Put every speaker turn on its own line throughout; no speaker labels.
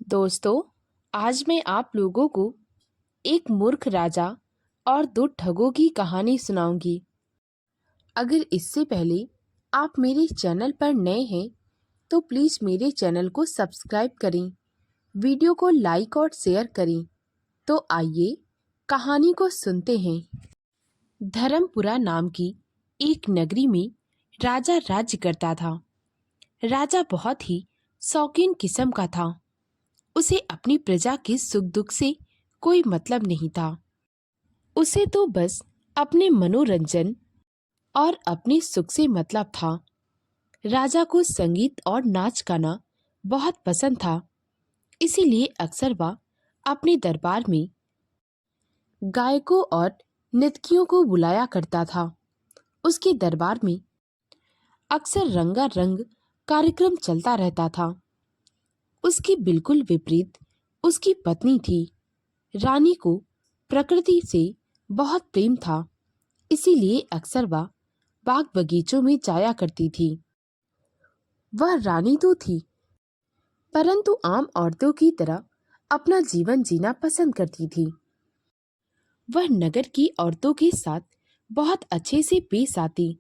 दोस्तों, आज मैं आप लोगों को एक मूर्ख राजा और दो ठगों की कहानी सुनाऊंगी। अगर इससे पहले आप मेरे चैनल पर नए हैं तो प्लीज़ मेरे चैनल को सब्सक्राइब करें, वीडियो को लाइक और शेयर करें। तो आइए कहानी को सुनते हैं। धर्मपुरा नाम की एक नगरी में राजा राज्य करता था। राजा बहुत ही शौकीन किस्म का था। उसे अपनी प्रजा के सुख दुख से कोई मतलब नहीं था। उसे तो बस अपने मनोरंजन और अपने सुख से मतलब था। राजा को संगीत और नाच गाना बहुत पसंद था, इसीलिए अक्सर वह अपने दरबार में गायकों और नर्तकियों को बुलाया करता था। उसके दरबार में अक्सर रंगारंग कार्यक्रम चलता रहता था। उसके बिल्कुल विपरीत उसकी पत्नी थी। रानी को प्रकृति से बहुत प्रेम था, इसीलिए अक्सर वह बाग बगीचों में जाया करती थी। वह रानी तो थी, परंतु आम औरतों की तरह अपना जीवन जीना पसंद करती थी। वह नगर की औरतों के साथ बहुत अच्छे से पेश आती,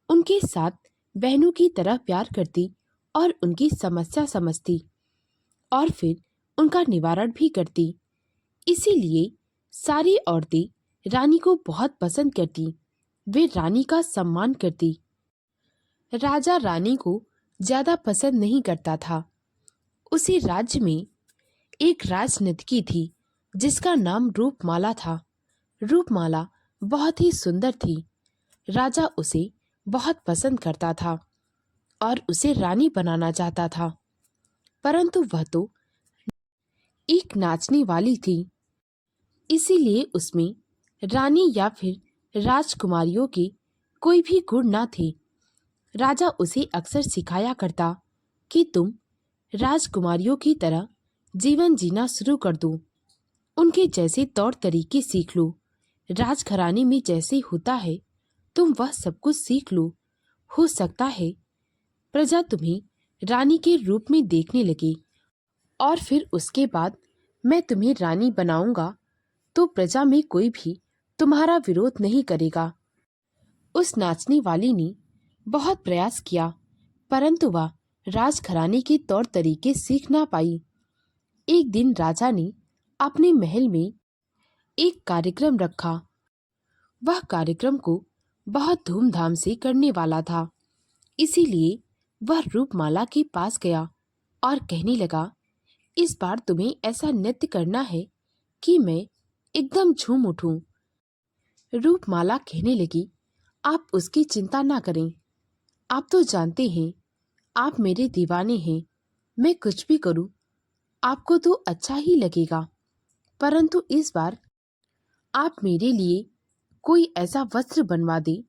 उनके साथ बहनों की तरह प्यार करती और उनकी समस्या समझती और फिर उनका निवारण भी करती। इसीलिए सारी औरतें रानी को बहुत पसंद करती, वे रानी का सम्मान करती। राजा रानी को ज्यादा पसंद नहीं करता था। उसी राज्य में एक राजनर्तकी थी जिसका नाम रूपमाला था। रूपमाला बहुत ही सुंदर थी। राजा उसे बहुत पसंद करता था और उसे रानी बनाना चाहता था, परंतु वह तो एक नाचने वाली थी, इसीलिए उसमें रानी या फिर राजकुमारियों के कोई भी गुण न थे। राजा उसे अक्सर सिखाया करता कि तुम राजकुमारियों की तरह जीवन जीना शुरू कर दो, उनके जैसे तौर तरीके सीख लो, राजघराने में जैसे होता है तुम वह सब कुछ सीख लो। हो सकता है प्रजा तुम्हें रानी के रूप में देखने लगे और फिर उसके बाद मैं तुम्हें रानी बनाऊंगा तो प्रजा में कोई भी तुम्हारा विरोध नहीं करेगा। उस नाचने वाली ने बहुत प्रयास किया, परंतु वह राजघराने के तौर तरीके सीख ना पाई। एक दिन राजा ने अपने महल में एक कार्यक्रम रखा। वह कार्यक्रम को बहुत धूमधाम से करने वाला था, इसीलिए वह रूपमाला के पास गया और कहने लगा, इस बार तुम्हें ऐसा नृत्य करना है कि मैं एकदम झूम उठूं। रूपमाला कहने लगी, आप उसकी चिंता ना करें, आप तो जानते हैं आप मेरे दीवाने हैं, मैं कुछ भी करूं आपको तो अच्छा ही लगेगा, परंतु इस बार आप मेरे लिए कोई ऐसा वस्त्र बनवा दे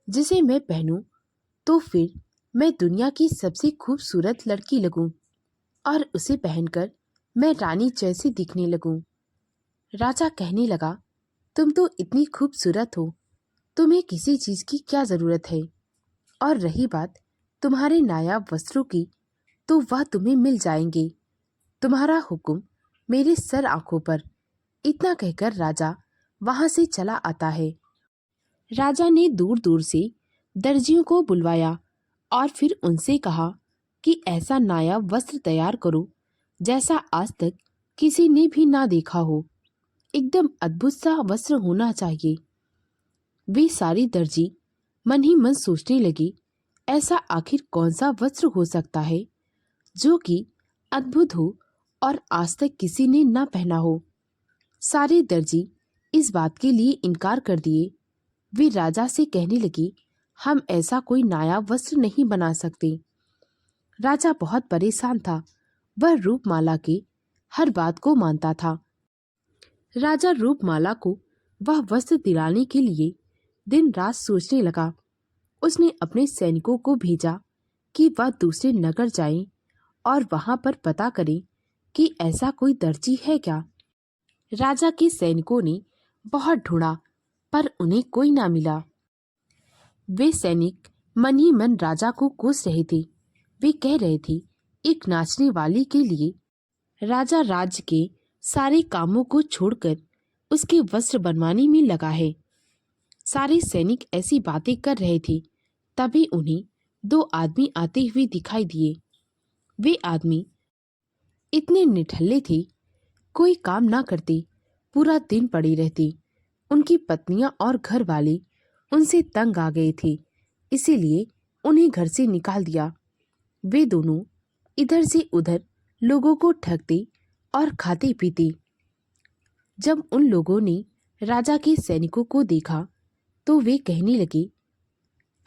जिसे मैं पहनूं तो फिर मैं दुनिया की सबसे खूबसूरत लड़की लगूं और उसे पहनकर मैं रानी जैसी दिखने लगूं। राजा कहने लगा, तुम तो इतनी खूबसूरत हो, तुम्हें किसी चीज की क्या जरूरत है, और रही बात तुम्हारे नायाब वस्त्रों की तो वह तुम्हें मिल जाएंगे, तुम्हारा हुक्म मेरे सर आंखों पर। इतना कहकर राजा वहां से चला आता है। राजा ने दूर दूर से दर्जियों को बुलवाया और फिर उनसे कहा कि ऐसा नायाब वस्त्र तैयार करो जैसा आज तक किसी ने भी ना देखा हो, एकदम अद्भुत सा वस्त्र होना चाहिए। वे सारी दर्जी मन ही मन सोचने लगी, ऐसा आखिर कौन सा वस्त्र हो सकता है जो कि अद्भुत हो और आज तक किसी ने ना पहना हो। सारे दर्जी इस बात के लिए इनकार कर दिए। वे राजा से कहने लगी, हम ऐसा कोई नायाब वस्त्र नहीं बना सकते। राजा बहुत परेशान था, वह रूपमाला के हर बात को मानता था। राजा रूपमाला को वह वस्त्र दिलाने के लिए दिन रात सोचने लगा। उसने अपने सैनिकों को भेजा कि वह दूसरे नगर जाएं और वहां पर पता करें कि ऐसा कोई दर्जी है क्या। राजा के सैनिकों ने बहुत ढूंढा, पर उन्हें कोई ना मिला। वे सैनिक मन ही मन राजा को कोस रहे थे। वे कह रहे थे, एक नाचने वाली के लिए राजा राज्य के सारे कामों को छोड़कर उसके वस्त्र बनवाने में लगा है। सारे सैनिक ऐसी बातें कर रहे थे, तभी उन्हें दो आदमी आते हुए दिखाई दिए। वे आदमी इतने निठल्ले थे, कोई काम ना करते, पूरा दिन पड़े रहते। उनकी पत्नियां और घर वाले उनसे तंग आ गए थे, इसीलिए उन्हें घर से निकाल दिया। वे दोनों इधर से उधर लोगों को ठगते और खाते पीते। जब उन लोगों ने राजा के सैनिकों को देखा तो वे कहने लगे,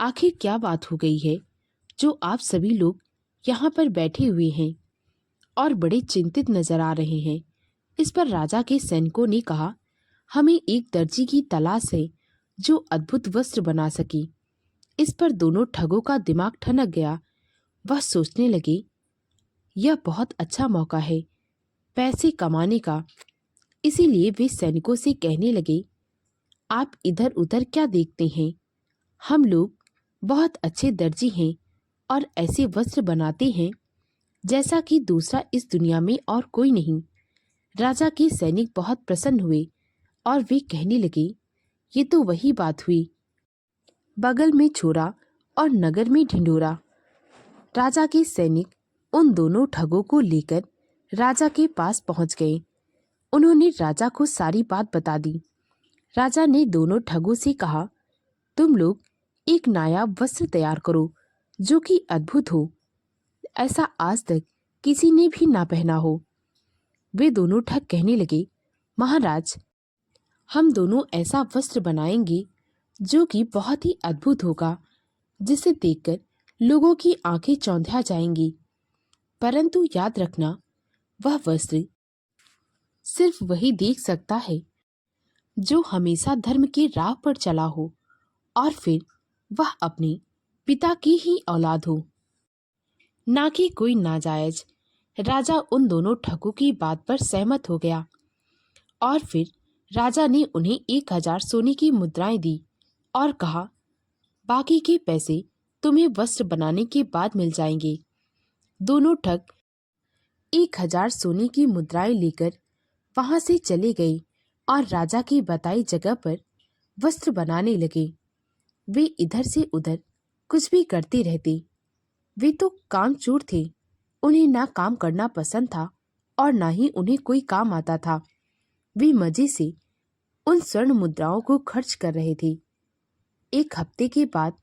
आखिर क्या बात हो गई है जो आप सभी लोग यहाँ पर बैठे हुए हैं और बड़े चिंतित नजर आ रहे हैं। इस पर राजा के सैनिकों ने कहा, हमें एक दर्जी की तलाश है जो अद्भुत वस्त्र बना सके। इस पर दोनों ठगों का दिमाग ठनक गया। वह सोचने लगे, यह बहुत अच्छा मौका है पैसे कमाने का। इसीलिए वे सैनिकों से कहने लगे, आप इधर उधर क्या देखते हैं? हम लोग बहुत अच्छे दर्जी हैं और ऐसे वस्त्र बनाते हैं जैसा कि दूसरा इस दुनिया में और कोई नहीं। राजा के सैनिक बहुत प्रसन्न हुए और वे कहने लगे, ये तो वही बात हुई, बगल में छोरा और नगर में ढिंढोरा। राजा के सैनिक उन दोनों ठगों को लेकर राजा के पास पहुंच गए। उन्होंने राजा को सारी बात बता दी। राजा ने दोनों ठगों से कहा, तुम लोग एक नायाब वस्त्र तैयार करो जो कि अद्भुत हो, ऐसा आज तक किसी ने भी ना पहना हो। वे दोनों ठग कहने लगे, महाराज, हम दोनों ऐसा वस्त्र बनाएंगे जो कि बहुत ही अद्भुत होगा, जिसे देखकर लोगों की आंखें चौंधिया जाएंगी। परंतु याद रखना, वह वस्त्र सिर्फ वही देख सकता है जो हमेशा धर्म के राह पर चला हो और फिर वह अपने पिता की ही औलाद हो, ना कि कोई नाजायज। राजा उन दोनों ठगों की बात पर सहमत हो गया और फिर राजा ने उन्हें 1000 सोने की मुद्राएं दी और कहा, बाकी के पैसे तुम्हें वस्त्र बनाने के बाद मिल जाएंगे। दोनों ठग 1000 सोने की मुद्राएं लेकर वहां से चले गए और राजा की बताई जगह पर वस्त्र बनाने लगे। वे इधर से उधर कुछ भी करते रहते। वे तो कामचोर थे, उन्हें ना काम करना पसंद था और ना ही उन्हें कोई काम आता था। वे मजे से उन स्वर्ण मुद्राओं को खर्च कर रहे थे। एक हफ्ते के बाद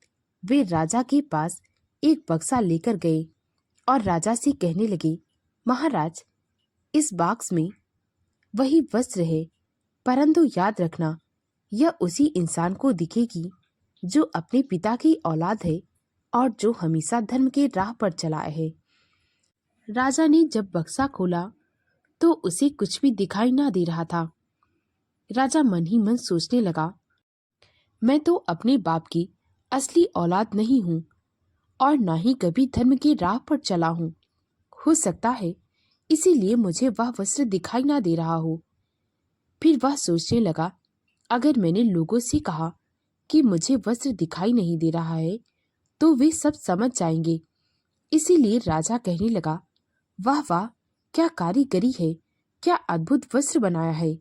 वे राजा के पास एक बक्सा लेकर गए और राजा से कहने लगे, महाराज, इस बॉक्स में वही वस्त्र है, परंतु याद रखना, यह उसी इंसान को दिखेगी जो अपने पिता की औलाद है और जो हमेशा धर्म के राह पर चला है। राजा ने जब बक्सा खोला तो उसे कुछ भी दिखाई ना दे रहा था। राजा मन ही मन सोचने लगा, मैं तो अपने बाप की असली औलाद नहीं हूँ और ना ही कभी धर्म की राह पर चला हूँ। हो सकता है इसीलिए मुझे वह वस्त्र दिखाई ना दे रहा हो। फिर वह सोचने लगा, अगर मैंने लोगों से कहा कि मुझे वस्त्र दिखाई नहीं दे रहा है तो वे सब समझ जाएंगे। इसीलिए राजा कहने लगा, वाह वाह, क्या कारीगरी है, क्या अद्भुत वस्त्र बनाया है,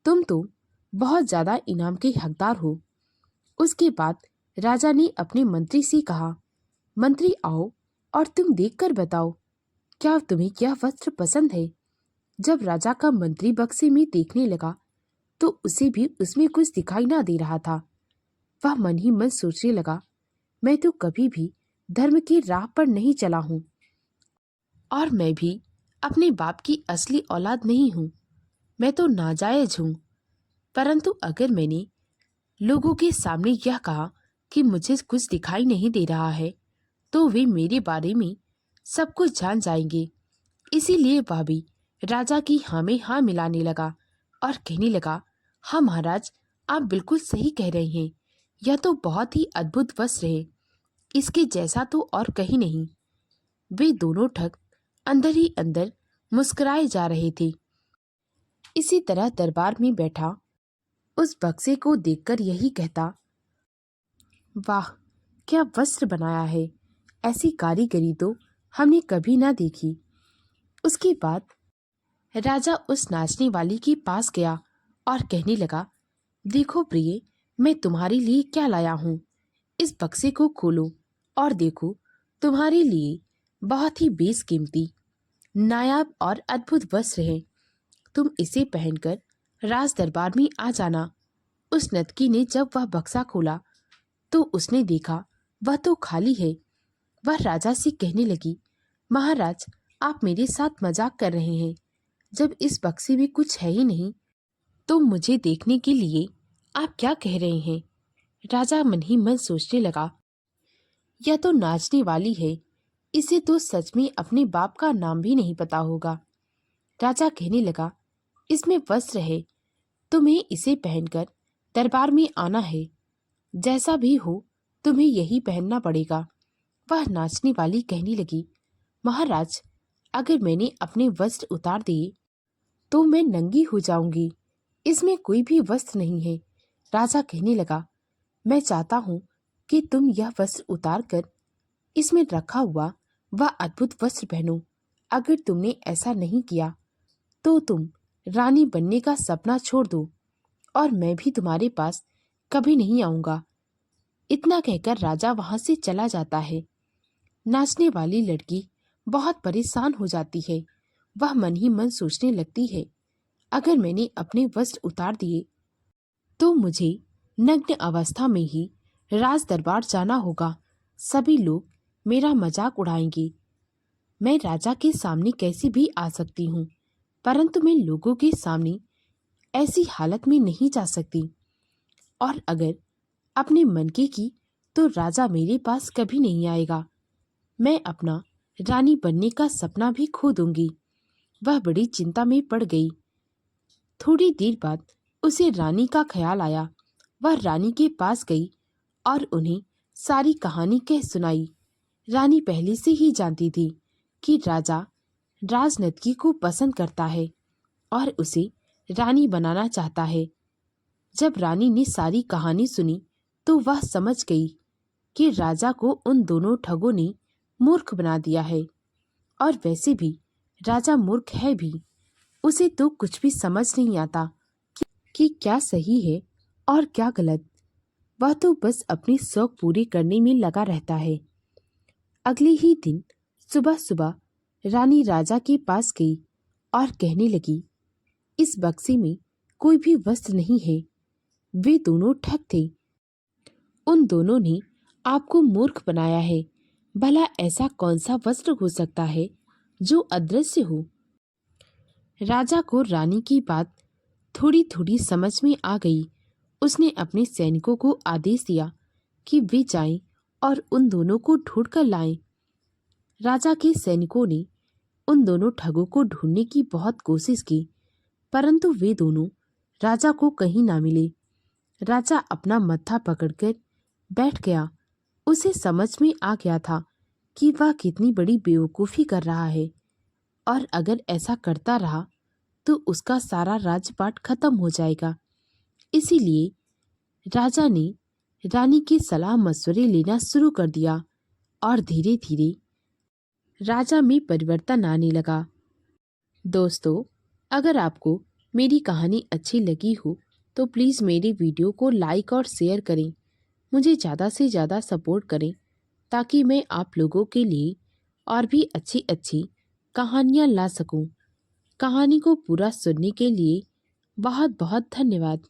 तुम तो बहुत ज्यादा इनाम के हकदार हो। उसके बाद राजा ने अपने मंत्री से कहा, मंत्री आओ और तुम देखकर बताओ, क्या तुम्हें यह वस्त्र पसंद है? जब राजा का मंत्री बक्से में देखने लगा तो उसे भी उसमें कुछ दिखाई ना दे रहा था। वह मन ही मन सोचने लगा, मैं तो कभी भी धर्म की राह पर नहीं चला हूँ और मैं भी अपने बाप की असली औलाद नहीं हूँ। मैं तो नाजायज हूँ। परंतु अगर मैंने लोगों के सामने यह कहा कि मुझे कुछ दिखाई नहीं दे रहा है तो वे मेरे बारे में सब कुछ जान जाएंगे। इसीलिए वह भी राजा की हाँ में हाँ मिलाने लगा और कहने लगा, हाँ महाराज, आप बिल्कुल सही कह रहे हैं, यह तो बहुत ही अद्भुत वस्त्र है, इसके जैसा तो और कहीं नहीं। वे दोनों ठग अंदर ही अंदर मुस्कुराए जा रहे थे। इसी तरह दरबार में बैठा उस बक्से को देखकर यही कहता, वाह, क्या वस्त्र बनाया है, ऐसी कारीगरी तो हमने कभी ना देखी। उसके बाद राजा उस नाचने वाली के पास गया और कहने लगा, देखो प्रिय, मैं तुम्हारे लिए क्या लाया हूँ। इस बक्से को खोलो और देखो, तुम्हारे लिए बहुत ही बेशकीमती, नायाब और अद्भुत वस्त्र है। तुम इसे पहनकर राज दरबार में आ जाना। उस नर्तकी ने जब वह बक्सा खोला तो उसने देखा वह तो खाली है। वह राजा से कहने लगी, महाराज, आप मेरे साथ मजाक कर रहे हैं। जब इस बक्से में कुछ है ही नहीं तो मुझे देखने के लिए आप क्या कह रहे हैं। राजा मन ही मन सोचने लगा, यह तो नाचने वाली है, इसे तो सच में अपने बाप का नाम भी नहीं पता होगा। राजा कहने लगा, इसमें वस्त्र है, तुम्हें इसे पहनकर दरबार में आना है। जैसा भी हो तुम्हें यही पहनना पड़ेगा। वह नाचने वाली कहने लगी, महाराज, अगर मैंने अपने वस्त्र उतार दिए तो मैं नंगी हो जाऊंगी। इसमें कोई भी वस्त्र नहीं है। राजा कहने लगा, मैं चाहता हूँ कि तुम यह वस्त्र उतार कर इसमें रखा हुआ वह अद्भुत वस्त्र पहनो। अगर तुमने ऐसा नहीं किया तो तुम रानी बनने का सपना छोड़ दो और मैं भी तुम्हारे पास कभी नहीं आऊंगा। इतना कहकर राजा वहां से चला जाता है। नाचने वाली लड़की बहुत परेशान हो जाती है। वह मन ही मन सोचने लगती है, अगर मैंने अपने वस्त्र उतार दिए तो मुझे नग्न अवस्था में ही राज दरबार जाना होगा। सभी लोग मेरा मजाक उड़ाएंगे। मैं राजा के सामने कैसे भी आ सकती हूँ, परंतु मैं लोगों के सामने ऐसी हालत में नहीं जा सकती। और अगर अपने मन की तो राजा मेरे पास कभी नहीं आएगा। मैं अपना रानी बनने का सपना भी खो दूंगी। वह बड़ी चिंता में पड़ गई। थोड़ी देर बाद उसे रानी का ख्याल आया। वह रानी के पास गई और उन्हें सारी कहानी कह सुनाई। रानी पहले से ही जानती थी कि राजा राजनर्तकी को पसंद करता है और उसे रानी बनाना चाहता है। जब रानी ने सारी कहानी सुनी तो वह समझ गई कि राजा को उन दोनों ठगों ने मूर्ख बना दिया है। और वैसे भी राजा मूर्ख है भी। उसे तो कुछ भी समझ नहीं आता कि क्या सही है और क्या गलत। वह तो बस अपने शौक पूरे करने में लगा रहता है। अगले ही दिन सुबह सुबह रानी राजा के पास गई और कहने लगी, इस बक्से में कोई भी वस्त्र नहीं है। वे दोनों ठग थे। उन दोनों ने आपको मूर्ख बनाया है। भला ऐसा कौन सा वस्त्र हो सकता है जो अदृश्य हो। राजा को रानी की बात थोड़ी थोड़ी समझ में आ गई। उसने अपने सैनिकों को आदेश दिया कि वे जाएं और उन दोनों को ढूंढ कर लाएं। राजा के सैनिकों ने उन दोनों ठगों को ढूंढने की बहुत कोशिश की, परंतु वे दोनों राजा को कहीं ना मिले। राजा अपना मत्था पकड़कर बैठ गया। उसे समझ में आ गया था कि वह कितनी बड़ी बेवकूफ़ी कर रहा है और अगर ऐसा करता रहा तो उसका सारा राजपाट खत्म हो जाएगा। इसीलिए राजा ने रानी की सलाह मशवरे लेना शुरू कर दिया और धीरे धीरे राजा में परिवर्तन आने लगा। दोस्तों, अगर आपको मेरी कहानी अच्छी लगी हो तो प्लीज़ मेरी वीडियो को लाइक और शेयर करें। मुझे ज़्यादा से ज़्यादा सपोर्ट करें ताकि मैं आप लोगों के लिए और भी अच्छी अच्छी कहानियाँ ला सकूं। कहानी को पूरा सुनने के लिए बहुत बहुत धन्यवाद।